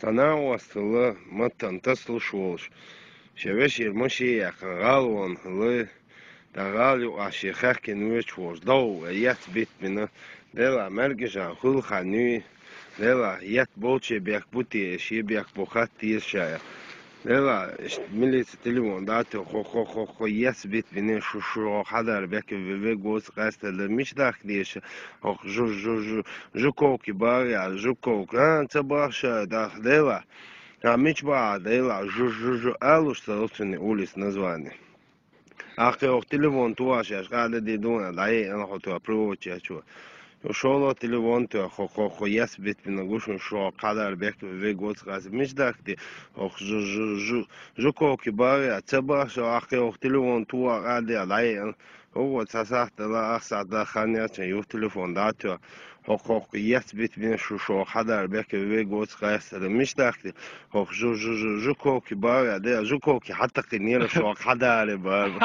تناوصل متن تسلشوش شبشير مشي غالون لي تغالي عشيخك كنوش وش ضو يت بيت من دلا مرجع خل خنوي دلا يت بوتشي بيك بوتي شي بيك بوخاتي شايا دلا ملي تليفون داتو خو يس بيت من شو حدر بيك في جوز قاست مش داخليش اخ جو كوكي باريا جو كوك انت باشا دلا مش بعد دلا جو الو что улиц название. Ах, ох, телефон туаш, я шкада дедуна, дай, я нахоту апровочи, я чу. Шоло телефон ту, хо, яс бит на гушун, шо, кадар бек, ве год сказ, миш дахти, ох, жу, коки бари, а цеба, шо, ах, ох, телефон туа, дай, дай, هو تسعت لا أخسع دخلني يو تليفون داتو حقوق يثبت بين شو حدا بك ويجوز قاس مش داخلي حق جو كوكي بارا ده جو كوكي حتى قنير شو حدا بار